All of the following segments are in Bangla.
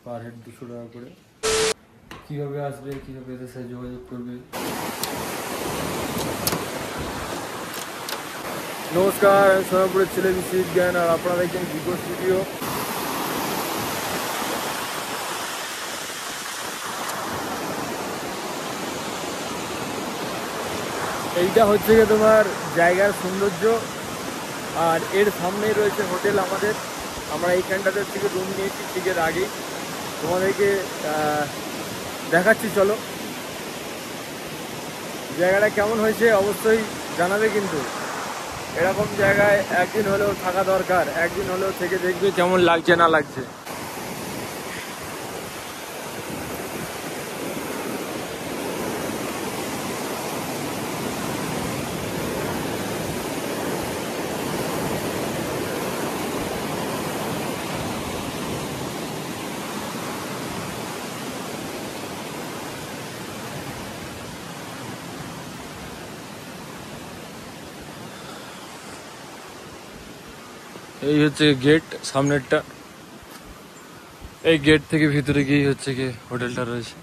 পার হেড 200 টাকা করে। কীভাবে আসবে, কীভাবে এদের সাথে যোগাযোগ করবে? নমস্কার, আমি সোনাপুরের ছেলে বিশ্বজিৎ জ্ঞান, আর আপনারা দেখছেন বিকো স্টুডিও। এইটা হচ্ছে গিয়ে তোমার জায়গার সৌন্দর্য, আর এর সামনেই রয়েছে হোটেল আমাদের। আমরা এইখানটাতে থেকে রুম নিয়েছি ঠিক এর আগেই, তোমাদেরকে দেখাচ্ছি। চলো, জায়গাটা কেমন হয়েছে অবশ্যই জানাবে, কিন্তু এরকম জায়গায় একদিন হলেও থাকা দরকার। একদিন হলেও থেকে দেখবে কেমন লাগছে না লাগছে। এই হচ্ছে গেট সামনেরটা। এই গেট থেকে ভিতরে গিয়ে হচ্ছে কি হোটেলটা রয়েছে।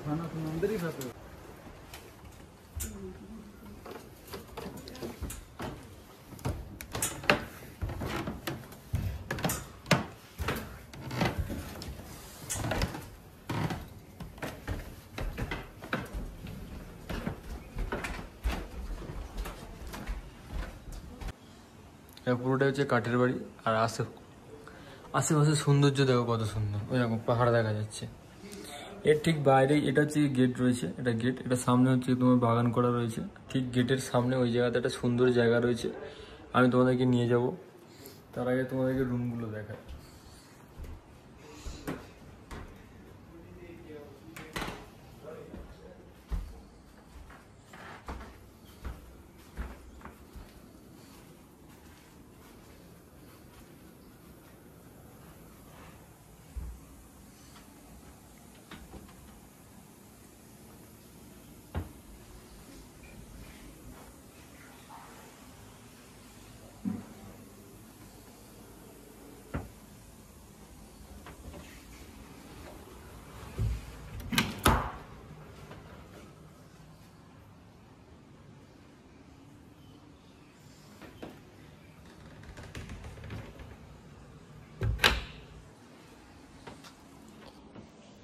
खाना तुम अंदर ही खाते हो? পুরোটা হচ্ছে কাঠের বাড়ি, আর আশেপাশে সৌন্দর্য দেখো কত সুন্দর। ওই রকম পাহাড় দেখা যাচ্ছে। এর ঠিক বাইরেই এটা হচ্ছে গেট রয়েছে। এটা গেট, এটা সামনে হচ্ছে তোমার বাগান করা রয়েছে। ঠিক গেটের সামনে ওই জায়গাতে একটা সুন্দর জায়গা রয়েছে, আমি তোমাদেরকে নিয়ে যাব। তার আগে তোমাদেরকে রুমগুলো দেখাই।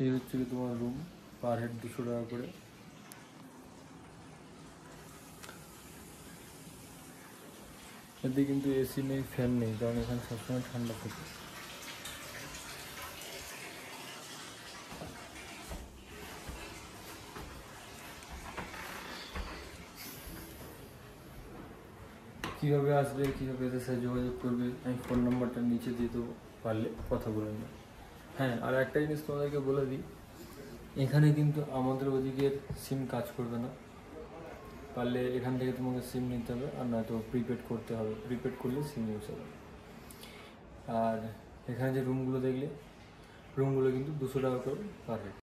এই হচ্ছে কি তোমার রুম, পার হেড 200 টাকা করে। এতে কিন্তু এসি নেই, ফ্যান নেই, কারণ এখানে সবসময় ঠান্ডা থাকে। কীভাবে আসবে, কীভাবে এদের সাথে যোগাযোগ করবে, আমি ফোন নাম্বারটা নিচে দিয়ে দেবো, পারলে কথা বলে নেবে। হ্যাঁ, আর একটা জিনিস তোমাদেরকে বলে দিই, এখানে কিন্তু আমাদের ওদিকের সিম কাজ করবে না। পারলে এখান থেকে তোমাকে সিম নিতে হবে, আর নয়তো প্রিপেড করতে হবে। প্রিপেড করলে সিম ইউজ হবে। আর এখানে যে রুমগুলো দেখলে, রুমগুলো কিন্তু 200 টাকা করে পার হেড।